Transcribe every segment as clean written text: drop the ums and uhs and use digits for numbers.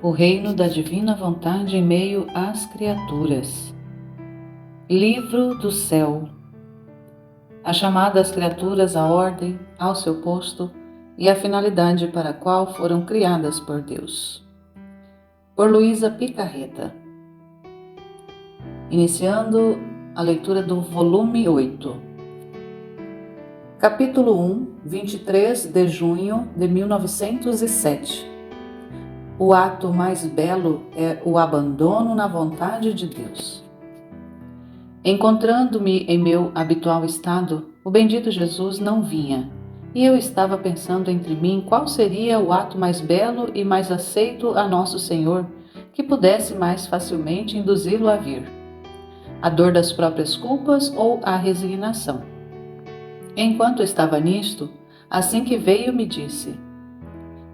O reino da divina vontade em meio às criaturas. Livro do céu. A chamada das criaturas à ordem, ao seu posto e à finalidade para a qual foram criadas por Deus. Por Luísa Picarreta. Iniciando a leitura do volume 8. Capítulo 1, 23 de junho de 1907. O ato mais belo é o abandono na vontade de Deus. Encontrando-me em meu habitual estado, o bendito Jesus não vinha, e eu estava pensando entre mim qual seria o ato mais belo e mais aceito a nosso Senhor, que pudesse mais facilmente induzi-lo a vir: a dor das próprias culpas ou a resignação. Enquanto estava nisto, assim que veio me disse: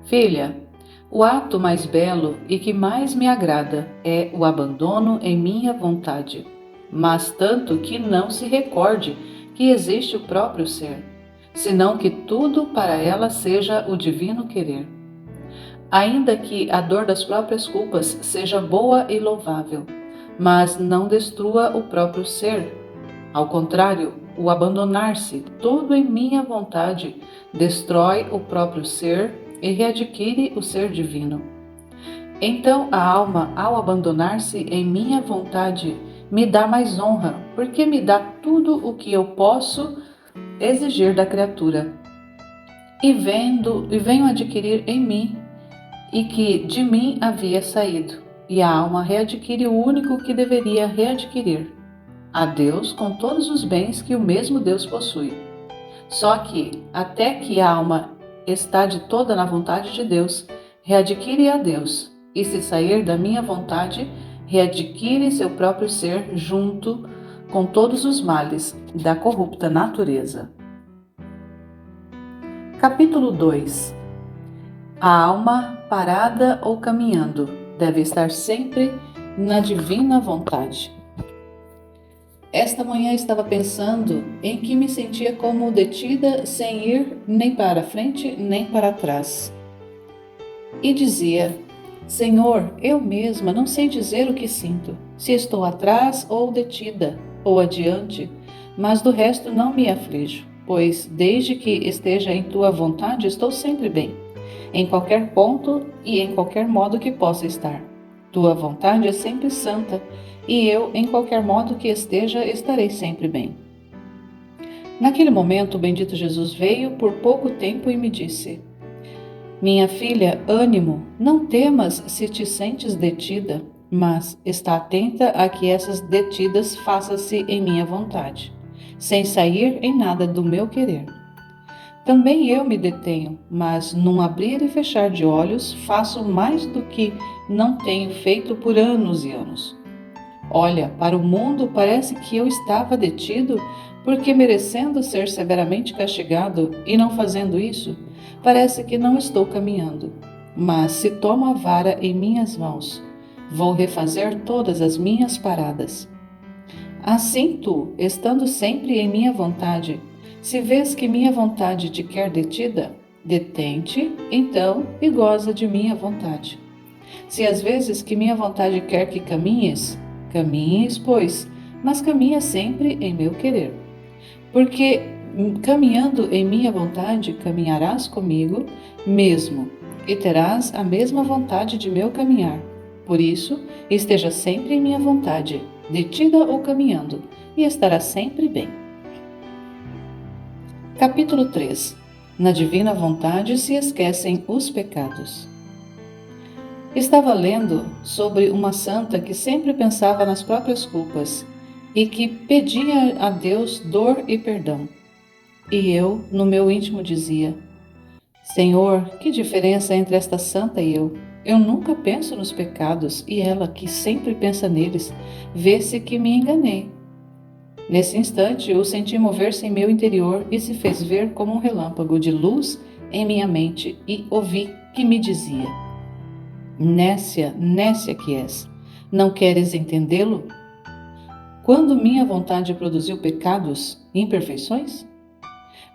Filha, o ato mais belo e que mais me agrada é o abandono em minha vontade, mas tanto que não se recorde que existe o próprio ser, senão que tudo para ela seja o divino querer. Ainda que a dor das próprias culpas seja boa e louvável, mas não destrua o próprio ser. Ao contrário, o abandonar-se todo em minha vontade destrói o próprio ser e readquire o ser divino. Então a alma, ao abandonar-se em minha vontade, me dá mais honra, porque me dá tudo o que eu posso exigir da criatura. E venho adquirir em mim, e que de mim havia saído, e a alma readquire o único que deveria readquirir: a Deus com todos os bens que o mesmo Deus possui. Só que, até que a alma está de toda na vontade de Deus, readquire a Deus, e se sair da minha vontade, readquire seu próprio ser junto com todos os males da corrupta natureza. Capítulo 2. A alma, parada ou caminhando, deve estar sempre na divina vontade. Esta manhã estava pensando em que me sentia como detida sem ir nem para frente nem para trás. E dizia: Senhor, eu mesma não sei dizer o que sinto, se estou atrás ou detida, ou adiante, mas do resto não me aflijo, pois desde que esteja em tua vontade estou sempre bem, em qualquer ponto e em qualquer modo que possa estar. Tua vontade é sempre santa, e eu, em qualquer modo que esteja, estarei sempre bem. Naquele momento, o bendito Jesus veio por pouco tempo e me disse: Minha filha, ânimo, não temas se te sentes detida, mas está atenta a que essas detidas façam-se em minha vontade, sem sair em nada do meu querer. Também eu me detenho, mas num abrir e fechar de olhos faço mais do que não tenho feito por anos e anos. Olha, para o mundo parece que eu estava detido porque, merecendo ser severamente castigado e não fazendo isso, parece que não estou caminhando. Mas se tomo a vara em minhas mãos, vou refazer todas as minhas paradas. Assim tu, estando sempre em minha vontade, se vês que minha vontade te quer detida, detente, então, e goza de minha vontade. Se às vezes que minha vontade quer que caminhes, pois, mas caminha sempre em meu querer. Porque, caminhando em minha vontade, caminharás comigo mesmo, e terás a mesma vontade de meu caminhar. Por isso, esteja sempre em minha vontade, detida ou caminhando, e estará sempre bem. Capítulo 3. Na divina vontade se esquecem os pecados. Estava lendo sobre uma santa que sempre pensava nas próprias culpas e que pedia a Deus dor e perdão. E eu, no meu íntimo, dizia: Senhor, que diferença entre esta santa e eu? Eu nunca penso nos pecados e ela, que sempre pensa neles, vê-se que me enganei. Nesse instante, eu senti mover-se em meu interior e se fez ver como um relâmpago de luz em minha mente e ouvi que me dizia: Nécia, nécia que és, não queres entendê-lo? Quando minha vontade produziu pecados, imperfeições?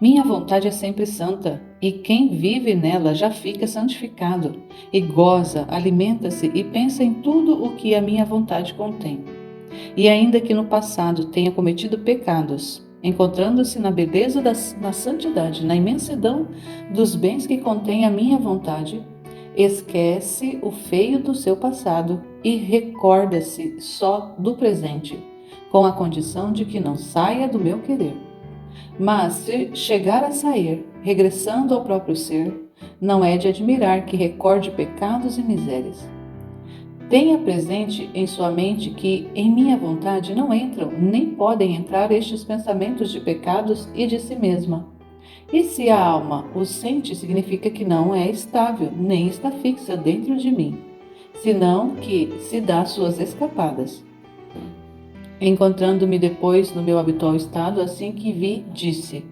Minha vontade é sempre santa, e quem vive nela já fica santificado, e goza, alimenta-se e pensa em tudo o que a minha vontade contém. E ainda que no passado tenha cometido pecados, encontrando-se na beleza na santidade, na imensidão dos bens que contém a minha vontade, esquece o feio do seu passado e recorda-se só do presente, com a condição de que não saia do meu querer. Mas se chegar a sair, regressando ao próprio ser, não é de admirar que recorde pecados e misérias. Tenha presente em sua mente que em minha vontade não entram nem podem entrar estes pensamentos de pecados e de si mesma. E se a alma os sente, significa que não é estável, nem está fixa dentro de mim, senão que se dá suas escapadas. Encontrando-me depois no meu habitual estado, assim que vi, disse: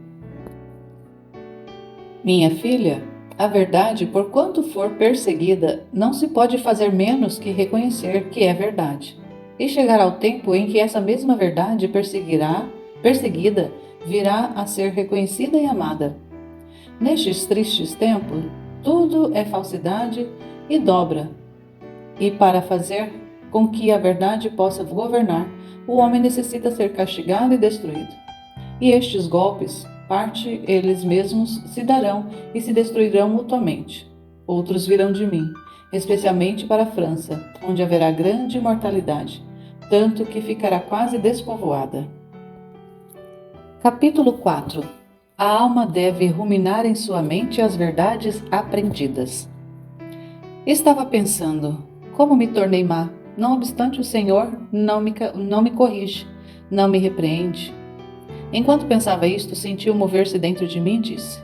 Minha filha, a verdade, por quanto for perseguida, não se pode fazer menos que reconhecer que é verdade. E chegará o tempo em que essa mesma verdade perseguida, virá a ser reconhecida e amada. Nestes tristes tempos, tudo é falsidade e dobra. E para fazer com que a verdade possa governar, o homem necessita ser castigado e destruído. E estes golpes, parte eles mesmos se darão e se destruirão mutuamente. Outros virão de mim, especialmente para a França, onde haverá grande mortalidade, tanto que ficará quase despovoada. Capítulo 4. A alma deve ruminar em sua mente as verdades aprendidas. Estava pensando, como me tornei má, não obstante o Senhor não me corrige, não me repreende. Enquanto pensava isto, senti-o mover-se dentro de mim e disse: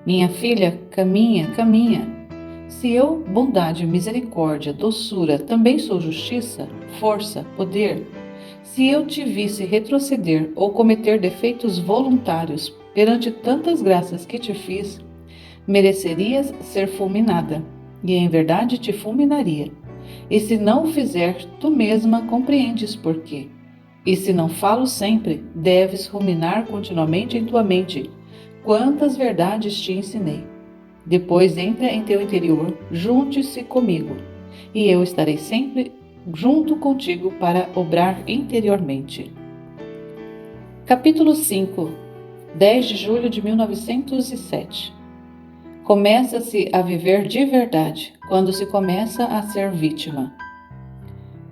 Minha filha, caminha, caminha. Se eu, bondade, misericórdia, doçura, também sou justiça, força, poder, se eu te visse retroceder ou cometer defeitos voluntários perante tantas graças que te fiz, merecerias ser fulminada, e em verdade te fulminaria. E se não o fizer, tu mesma compreendes por quê. E se não falo sempre, deves ruminar continuamente em tua mente quantas verdades te ensinei. Depois entra em teu interior, junte-se comigo, e eu estarei sempre junto contigo para obrar interiormente. Capítulo 5. 10 de julho de 1907. Começa-se a viver de verdade quando se começa a ser vítima.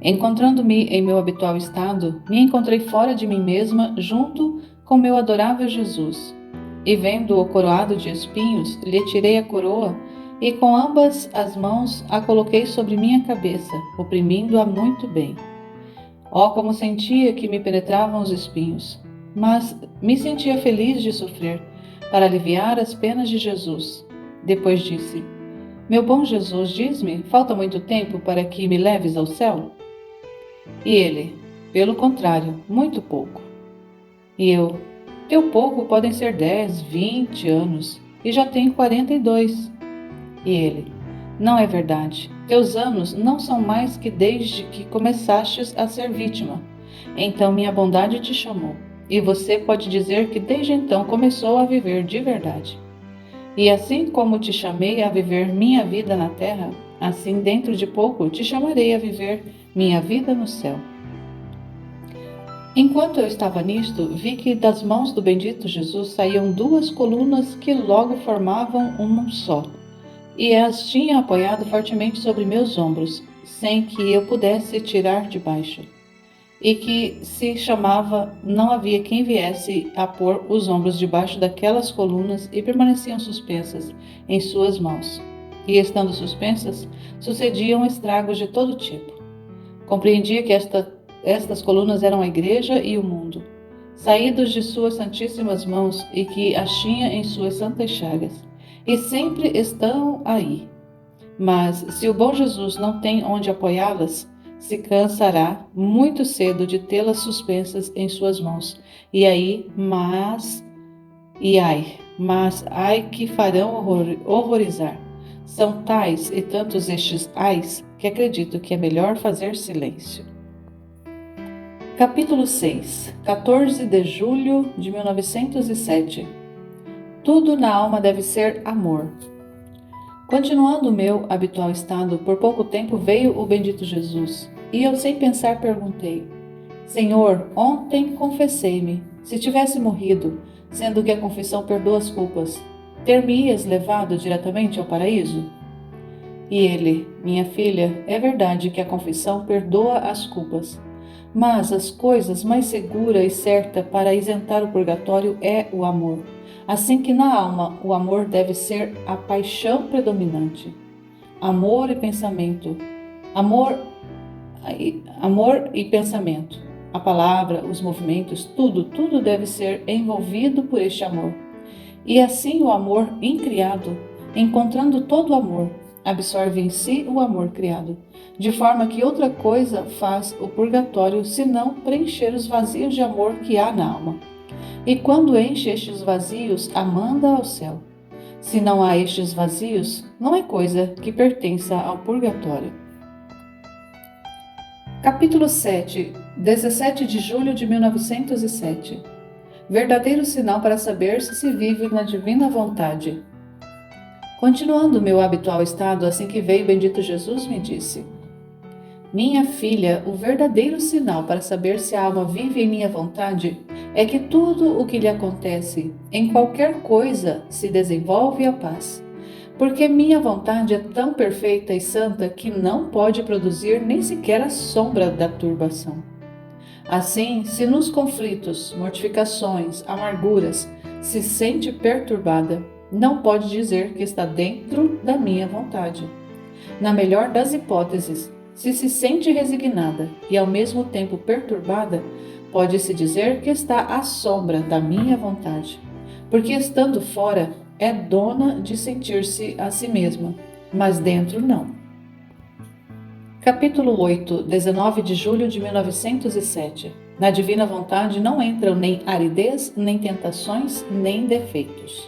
Encontrando-me em meu habitual estado, me encontrei fora de mim mesma junto com meu adorável Jesus. E vendo-o coroado de espinhos, lhe tirei a coroa e com ambas as mãos a coloquei sobre minha cabeça, oprimindo-a muito bem. Oh, como sentia que me penetravam os espinhos! Mas me sentia feliz de sofrer, para aliviar as penas de Jesus. Depois disse: Meu bom Jesus, diz-me, falta muito tempo para que me leves ao céu? E ele: Pelo contrário, muito pouco. E eu: Teu pouco podem ser 10, 20 anos, e já tenho 42. E ele: Não é verdade. Teus anos não são mais que desde que começastes a ser vítima. Então minha bondade te chamou, e você pode dizer que desde então começou a viver de verdade. E assim como te chamei a viver minha vida na terra, assim dentro de pouco te chamarei a viver minha vida no céu. Enquanto eu estava nisto, vi que das mãos do bendito Jesus saíam 2 colunas que logo formavam um só, e as tinha apoiado fortemente sobre meus ombros, sem que eu pudesse tirar de baixo, e que se chamava, não havia quem viesse a pôr os ombros debaixo daquelas colunas e permaneciam suspensas em suas mãos. E estando suspensas, sucediam estragos de todo tipo. Compreendia que estas colunas eram a igreja e o mundo, saídos de suas santíssimas mãos e que as tinha em suas santas chagas, e sempre estão aí. Mas se o bom Jesus não tem onde apoiá-las, se cansará muito cedo de tê-las suspensas em suas mãos, mas ai que farão horrorizar. São tais e tantos estes ais que acredito que é melhor fazer silêncio. Capítulo 6. 14 de julho de 1907. Tudo na alma deve ser amor. Continuando o meu habitual estado, por pouco tempo veio o bendito Jesus, e eu sem pensar perguntei: Senhor, ontem confessei-me. Se tivesse morrido, sendo que a confissão perdoa as culpas, ter-me-ias levado diretamente ao paraíso? E ele: Minha filha, é verdade que a confissão perdoa as culpas, mas as coisas mais segura e certa para isentar o purgatório é o amor. Assim que na alma o amor deve ser a paixão predominante. Amor e pensamento. Amor, amor e pensamento. A palavra, os movimentos, tudo deve ser envolvido por este amor. E assim o amor incriado, encontrando todo o amor, absorve em si o amor criado, de forma que outra coisa faz o purgatório senão preencher os vazios de amor que há na alma. E quando enche estes vazios, a manda ao céu. Se não há estes vazios, não é coisa que pertença ao purgatório. Capítulo 7, 17 de julho de 1907. Verdadeiro sinal para saber se vive na divina vontade. Continuando meu habitual estado, assim que veio bendito Jesus, me disse: Minha filha, o verdadeiro sinal para saber se a alma vive em minha vontade é que tudo o que lhe acontece, em qualquer coisa, se desenvolve a paz. Porque minha vontade é tão perfeita e santa que não pode produzir nem sequer a sombra da turbação. Assim, se nos conflitos, mortificações, amarguras, se sente perturbada, não pode dizer que está dentro da minha vontade. Na melhor das hipóteses, se sente resignada e ao mesmo tempo perturbada, pode-se dizer que está à sombra da minha vontade, porque estando fora é dona de sentir-se a si mesma, mas dentro não. Capítulo 8, 19 de julho de 1907. Na divina vontade não entram nem aridez, nem tentações, nem defeitos.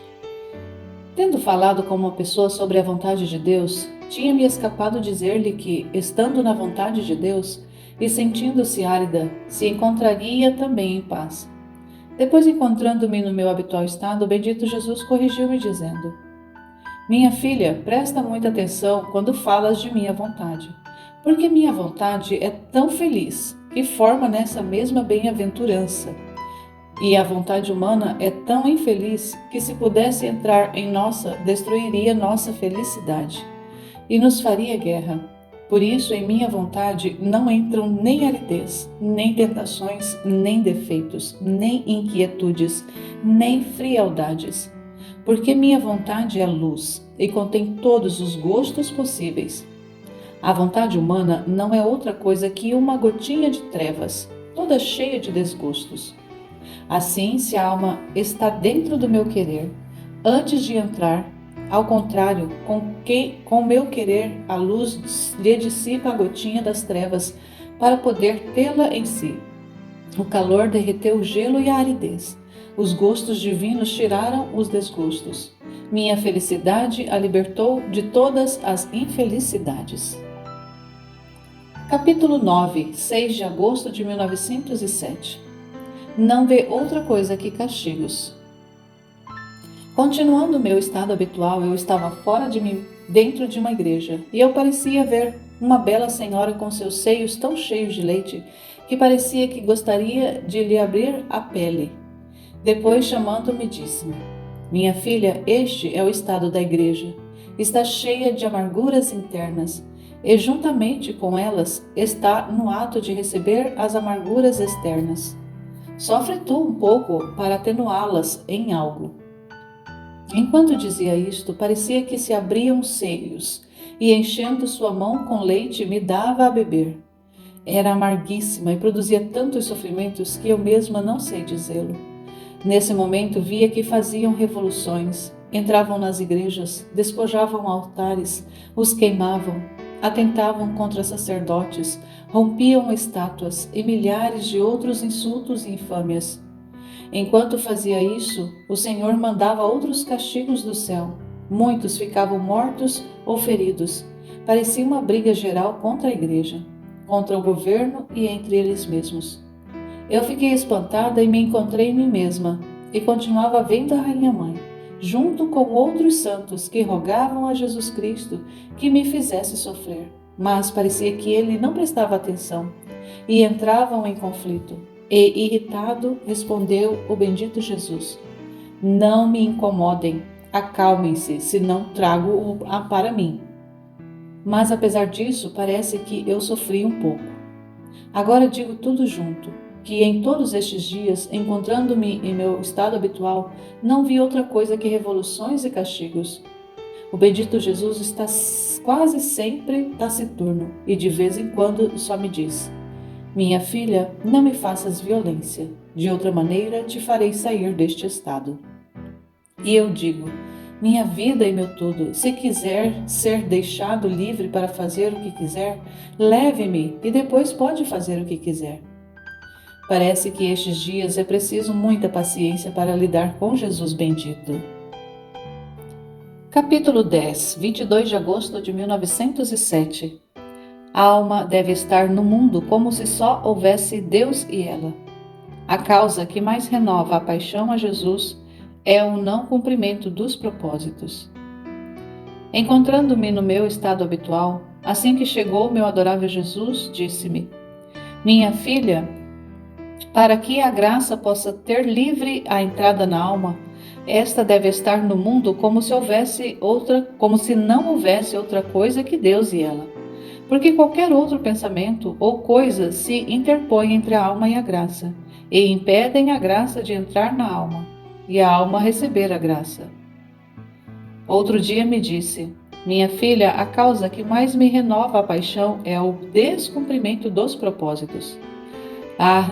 Tendo falado com uma pessoa sobre a vontade de Deus, tinha-me escapado dizer-lhe que, estando na vontade de Deus e sentindo-se árida, se encontraria também em paz. Depois, encontrando-me no meu habitual estado, o bendito Jesus corrigiu-me dizendo: Minha filha, presta muita atenção quando falas de minha vontade, porque minha vontade é tão feliz que forma nessa mesma bem-aventurança. E a vontade humana é tão infeliz que, se pudesse entrar em nossa, destruiria nossa felicidade e nos faria guerra. Por isso, em minha vontade não entram nem aridez, nem tentações, nem defeitos, nem inquietudes, nem frialdades. Porque minha vontade é luz e contém todos os gostos possíveis. A vontade humana não é outra coisa que uma gotinha de trevas, toda cheia de desgostos. Assim, se a alma está dentro do meu querer, antes de entrar, ao contrário, com o meu querer, a luz lhe dissipa a gotinha das trevas para poder tê-la em si. O calor derreteu o gelo e a aridez. Os gostos divinos tiraram os desgostos. Minha felicidade a libertou de todas as infelicidades. Capítulo 9, 6 de agosto de 1907. Não vê outra coisa que castigos. Continuando o meu estado habitual, eu estava fora de mim, dentro de uma igreja, e eu parecia ver uma bela senhora com seus seios tão cheios de leite que parecia que gostaria de lhe abrir a pele. Depois, chamando-me, disse-me: Minha filha, este é o estado da igreja. Está cheia de amarguras internas, e juntamente com elas está no ato de receber as amarguras externas. Sofre tu um pouco para atenuá-las em algo. Enquanto dizia isto, parecia que se abriam seios, e enchendo sua mão com leite me dava a beber. Era amarguíssima e produzia tantos sofrimentos que eu mesma não sei dizê-lo. Nesse momento via que faziam revoluções, entravam nas igrejas, despojavam altares, os queimavam, atentavam contra sacerdotes, rompiam estátuas e milhares de outros insultos e infâmias. Enquanto fazia isso, o Senhor mandava outros castigos do céu. Muitos ficavam mortos ou feridos. Parecia uma briga geral contra a igreja, contra o governo e entre eles mesmos. Eu fiquei espantada e me encontrei em mim mesma, e continuava vendo a Rainha Mãe, junto com outros santos que rogavam a Jesus Cristo que me fizesse sofrer. Mas parecia que ele não prestava atenção e entravam em conflito. E, irritado, respondeu o bendito Jesus: Não me incomodem, acalmem-se, senão trago-o para mim. Mas apesar disso, parece que eu sofri um pouco. Agora digo tudo junto, que em todos estes dias, encontrando-me em meu estado habitual, não vi outra coisa que revoluções e castigos. O bendito Jesus está quase sempre taciturno e de vez em quando só me diz: Minha filha, não me faças violência, de outra maneira te farei sair deste estado. E eu digo: minha vida e meu tudo, se quiser ser deixado livre para fazer o que quiser, leve-me e depois pode fazer o que quiser. Parece que estes dias é preciso muita paciência para lidar com Jesus bendito. Capítulo 10, 22 de agosto de 1907. A alma deve estar no mundo como se só houvesse Deus e ela. A causa que mais renova a paixão a Jesus é o não cumprimento dos propósitos. Encontrando-me no meu estado habitual, assim que chegou meu adorável Jesus, disse-me: Minha filha, para que a graça possa ter livre a entrada na alma, esta deve estar no mundo como se não houvesse outra coisa que Deus e ela. Porque qualquer outro pensamento ou coisa se interpõe entre a alma e a graça, e impedem a graça de entrar na alma, e a alma receber a graça. Outro dia me disse: Minha filha, a causa que mais me renova a paixão é o descumprimento dos propósitos.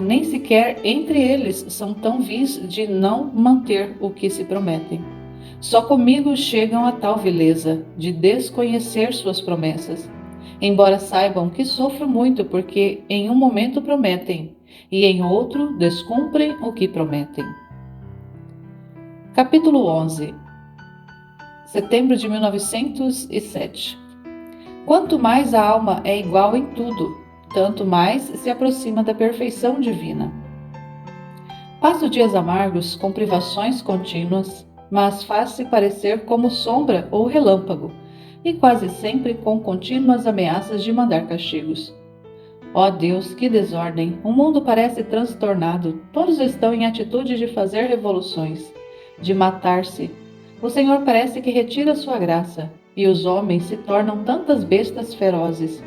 Nem sequer entre eles são tão vis de não manter o que se prometem. Só comigo chegam a tal vileza de desconhecer suas promessas, embora saibam que sofro muito porque em um momento prometem e em outro descumprem o que prometem. Capítulo 11, setembro de 1907. Quanto mais a alma é igual em tudo, tanto mais se aproxima da perfeição divina. Passo dias amargos com privações contínuas, mas faz-se parecer como sombra ou relâmpago, e quase sempre com contínuas ameaças de mandar castigos. Ó Deus, que desordem! O mundo parece transtornado, todos estão em atitude de fazer revoluções, de matar-se. O Senhor parece que retira sua graça, e os homens se tornam tantas bestas ferozes.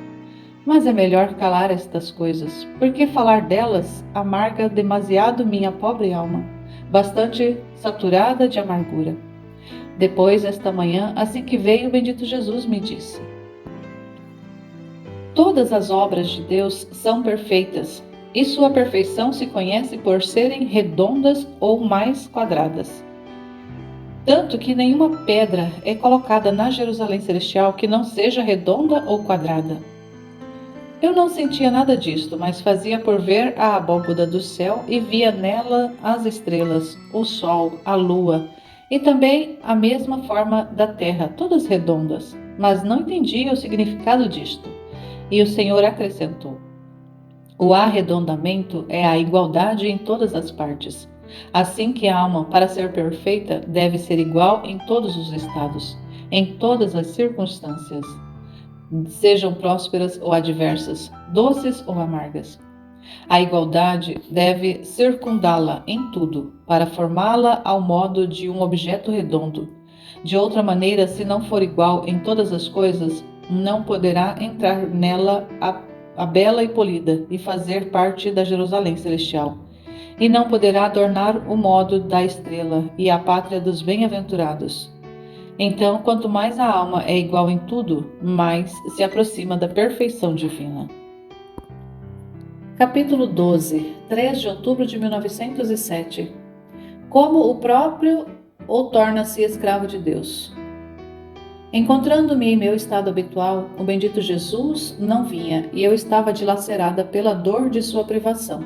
Mas é melhor calar estas coisas, porque falar delas amarga demasiado minha pobre alma, bastante saturada de amargura. Depois, esta manhã, assim que veio, o bendito Jesus me disse: Todas as obras de Deus são perfeitas, e sua perfeição se conhece por serem redondas ou mais quadradas. Tanto que nenhuma pedra é colocada na Jerusalém Celestial que não seja redonda ou quadrada. Eu não sentia nada disto, mas fazia por ver a abóboda do céu e via nela as estrelas, o sol, a lua, e também a mesma forma da terra, todas redondas, mas não entendia o significado disto. E o Senhor acrescentou: o arredondamento é a igualdade em todas as partes. Assim que a alma, para ser perfeita, deve ser igual em todos os estados, em todas as circunstâncias, sejam prósperas ou adversas, doces ou amargas. A igualdade deve circundá-la em tudo, para formá-la ao modo de um objeto redondo. De outra maneira, se não for igual em todas as coisas, não poderá entrar nela a bela e polida e fazer parte da Jerusalém Celestial. E não poderá adornar o modo da estrela e a pátria dos bem-aventurados. Então, quanto mais a alma é igual em tudo, mais se aproxima da perfeição divina. Capítulo 12, 3 de outubro de 1907. Como o próprio ou torna-se escravo de Deus. Encontrando-me em meu estado habitual, o bendito Jesus não vinha, e eu estava dilacerada pela dor de sua privação.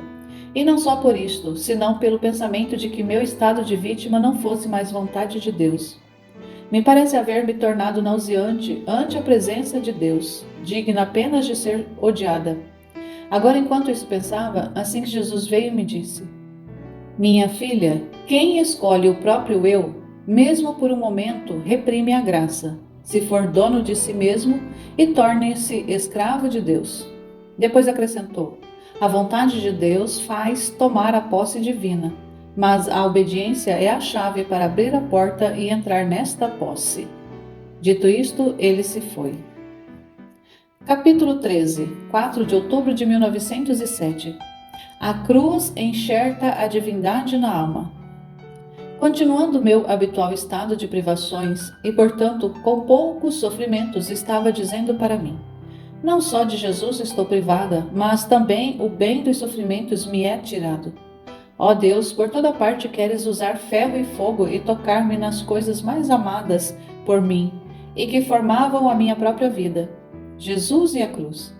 E não só por isto, senão pelo pensamento de que meu estado de vítima não fosse mais vontade de Deus. Me parece haver-me tornado nauseante ante a presença de Deus, digna apenas de ser odiada. Agora, enquanto isso pensava, assim que Jesus veio, me disse: Minha filha, quem escolhe o próprio eu, mesmo por um momento, reprime a graça, se for dono de si mesmo e torne-se escravo de Deus. Depois acrescentou: a vontade de Deus faz tomar a posse divina, mas a obediência é a chave para abrir a porta e entrar nesta posse. Dito isto, ele se foi. Capítulo 13, 4 de outubro de 1907. A cruz enxerta a divindade na alma. Continuando meu habitual estado de privações e, portanto, com poucos sofrimentos, estava dizendo para mim: não só de Jesus estou privada, mas também o bem dos sofrimentos me é tirado. Ó Deus, por toda parte queres usar ferro e fogo e tocar-me nas coisas mais amadas por mim e que formavam a minha própria vida, Jesus e a cruz.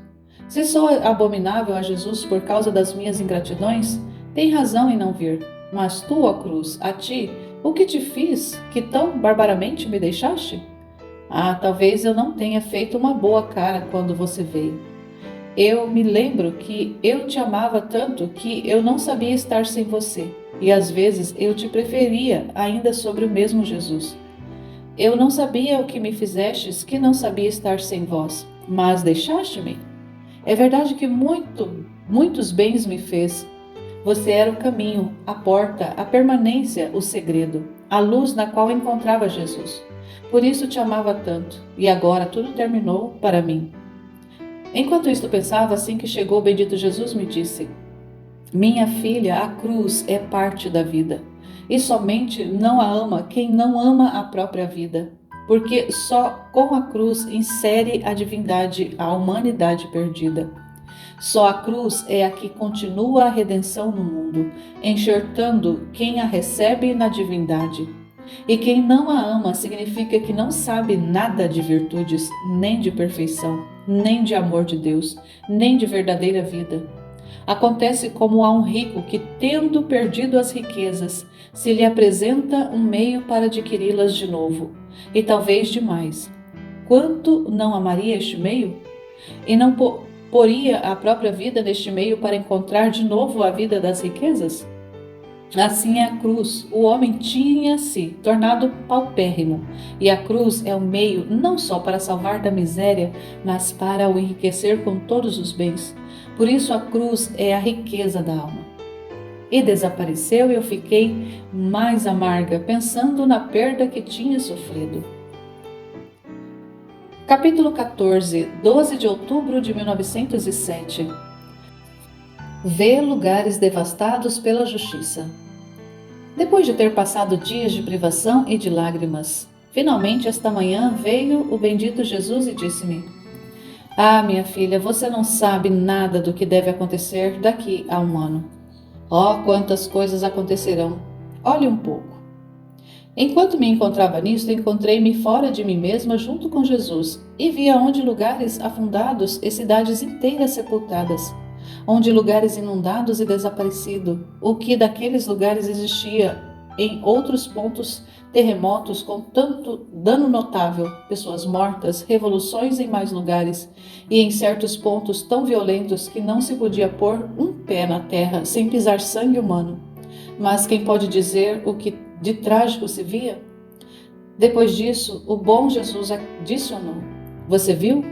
Se sou abominável a Jesus por causa das minhas ingratidões, tem razão em não vir. Mas tu, ó cruz, a ti, o que te fiz, que tão barbaramente me deixaste? Talvez eu não tenha feito uma boa cara quando você veio. Eu me lembro que eu te amava tanto que eu não sabia estar sem você, e às vezes eu te preferia ainda sobre o mesmo Jesus. Eu não sabia o que me fizestes, que não sabia estar sem vós, mas deixaste-me. É verdade que muitos bens me fez. Você era o caminho, a porta, a permanência, o segredo, a luz na qual encontrava Jesus. Por isso te amava tanto, e agora tudo terminou para mim. Enquanto isto pensava, assim que chegou o bendito Jesus, me disse: minha filha, a cruz é parte da vida, e somente não a ama quem não ama a própria vida, porque só com a cruz insere a divindade a humanidade perdida. Só a cruz é a que continua a redenção no mundo, enxertando quem a recebe na divindade. E quem não a ama significa que não sabe nada de virtudes, nem de perfeição, nem de amor de Deus, nem de verdadeira vida. Acontece como a um rico que, tendo perdido as riquezas, se lhe apresenta um meio para adquiri-las de novo, e talvez demais. Quanto não amaria este meio? E não poria a própria vida neste meio para encontrar de novo a vida das riquezas? Assim é a cruz. O homem tinha-se tornado paupérrimo, e a cruz é o meio não só para salvar da miséria, mas para o enriquecer com todos os bens. Por isso a cruz é a riqueza da alma. E desapareceu e eu fiquei mais amarga, pensando na perda que tinha sofrido. Capítulo 14, 12 de outubro de 1907. Vê lugares devastados pela justiça. Depois de ter passado dias de privação e de lágrimas, finalmente esta manhã veio o bendito Jesus e disse-me: minha filha, você não sabe nada do que deve acontecer daqui a um ano. Quantas coisas acontecerão! Olhe um pouco. Enquanto me encontrava nisto, encontrei-me fora de mim mesma junto com Jesus e vi aonde lugares afundados e cidades inteiras sepultadas, onde lugares inundados e desaparecidos, o que daqueles lugares existia em outros pontos, terremotos com tanto dano notável, pessoas mortas, revoluções em mais lugares, e em certos pontos tão violentos que não se podia pôr um pé na terra sem pisar sangue humano. Mas quem pode dizer o que de trágico se via? Depois disso, o bom Jesus adicionou: você viu?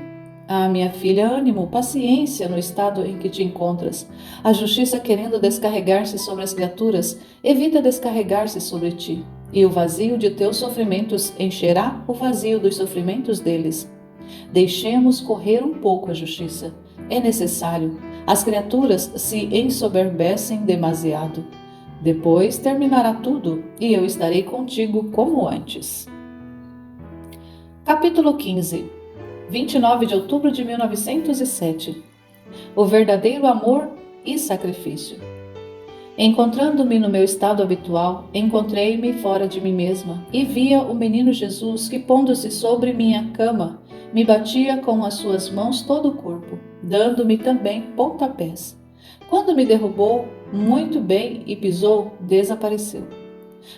Minha filha, ânimo, paciência no estado em que te encontras. A justiça, querendo descarregar-se sobre as criaturas, evita descarregar-se sobre ti, e o vazio de teus sofrimentos encherá o vazio dos sofrimentos deles. Deixemos correr um pouco a justiça. É necessário. As criaturas se ensoberbecem demasiado. Depois terminará tudo, e eu estarei contigo como antes. Capítulo 15, 29 de outubro de 1907. O verdadeiro amor e sacrifício. Encontrando-me no meu estado habitual, encontrei-me fora de mim mesma e via o menino Jesus que, pondo-se sobre minha cama, me batia com as suas mãos todo o corpo, dando-me também pontapés. Quando me derrubou muito bem e pisou, desapareceu.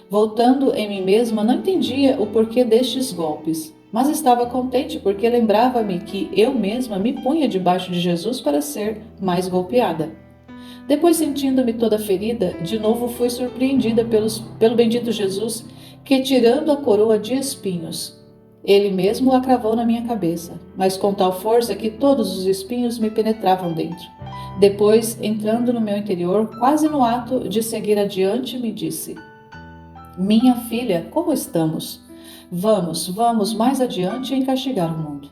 Voltando em mim mesma, não entendia o porquê destes golpes, mas estava contente porque lembrava-me que eu mesma me punha debaixo de Jesus para ser mais golpeada. Depois, sentindo-me toda ferida, de novo fui surpreendida pelo bendito Jesus, que, tirando a coroa de espinhos, ele mesmo a cravou na minha cabeça, mas com tal força que todos os espinhos me penetravam dentro. Depois, entrando no meu interior, quase no ato de seguir adiante, me disse: Minha filha, como estamos? Vamos mais adiante em castigar o mundo.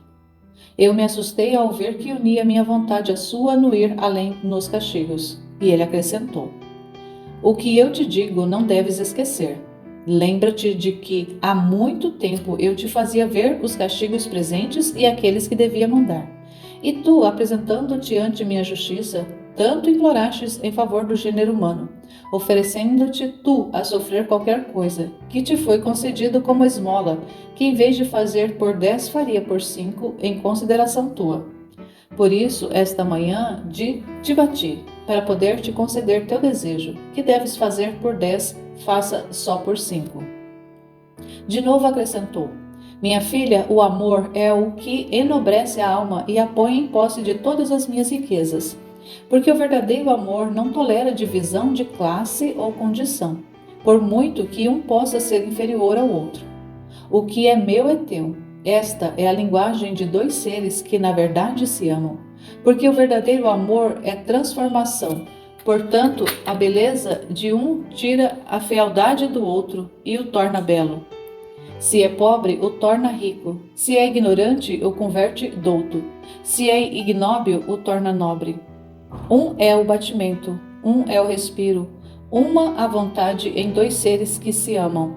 Eu me assustei ao ver que unia minha vontade à sua no ir além nos castigos. E ele acrescentou: O que eu te digo não deves esquecer. Lembra-te de que há muito tempo eu te fazia ver os castigos presentes e aqueles que devia mandar. E tu, apresentando-te ante minha justiça, tanto implorastes em favor do gênero humano, oferecendo-te tu a sofrer qualquer coisa, que te foi concedido como esmola, que em vez de fazer por 10 faria por 5, em consideração tua. Por isso, esta manhã te bati, para poder te conceder teu desejo, que deves fazer por 10, faça só por 5. De novo acrescentou: Minha filha, o amor é o que enobrece a alma e a põe em posse de todas as minhas riquezas, porque o verdadeiro amor não tolera divisão de classe ou condição, por muito que um possa ser inferior ao outro. O que é meu é teu. Esta é a linguagem de dois seres que na verdade se amam, porque o verdadeiro amor é transformação. Portanto, a beleza de um tira a fealdade do outro e o torna belo. Se é pobre, o torna rico. Se é ignorante, o converte douto. Se é ignóbil, o torna nobre. Um é o batimento, um é o respiro, uma a vontade em dois seres que se amam.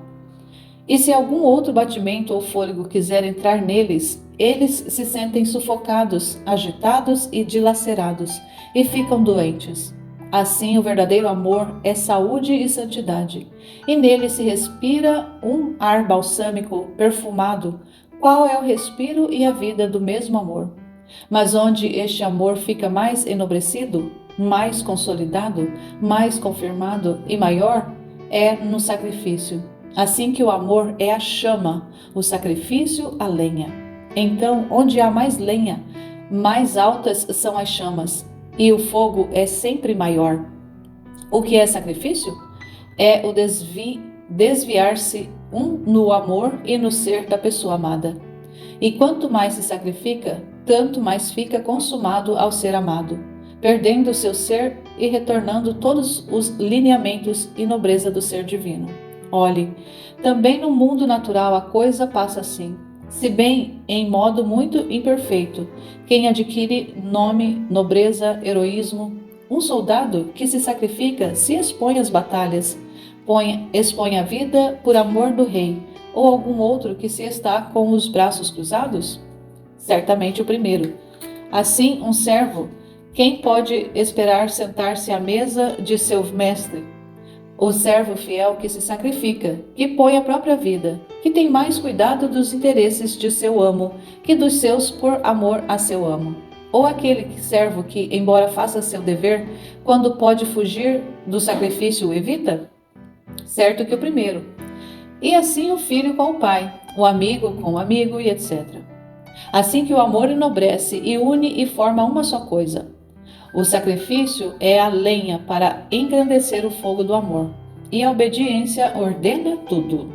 E se algum outro batimento ou fôlego quiser entrar neles, eles se sentem sufocados, agitados e dilacerados, e ficam doentes. Assim, o verdadeiro amor é saúde e santidade, e nele se respira um ar balsâmico, perfumado, qual é o respiro e a vida do mesmo amor. Mas onde este amor fica mais enobrecido, mais consolidado, mais confirmado e maior, é no sacrifício. Assim que o amor é a chama, o sacrifício a lenha. Então, onde há mais lenha, mais altas são as chamas, e o fogo é sempre maior. O que é sacrifício? É o desviar-se no amor e no ser da pessoa amada. E quanto mais se sacrifica, tanto mais fica consumado ao ser amado, perdendo o seu ser e retornando todos os lineamentos e nobreza do ser divino. Olhe, também no mundo natural a coisa passa assim, se bem em modo muito imperfeito. Quem adquire nome, nobreza, heroísmo, um soldado que se sacrifica se expõe às batalhas, expõe a vida por amor do rei, ou algum outro que se está com os braços cruzados? Certamente o primeiro. Assim, um servo, quem pode esperar sentar-se à mesa de seu mestre? O servo fiel que se sacrifica, que põe a própria vida, que tem mais cuidado dos interesses de seu amo que dos seus por amor a seu amo. Ou aquele servo que, embora faça seu dever, quando pode fugir do sacrifício o evita? Certo que o primeiro. E assim o filho com o pai, o amigo com o amigo e etc. Assim que o amor enobrece e une e forma uma só coisa. O sacrifício é a lenha para engrandecer o fogo do amor, e a obediência ordena tudo.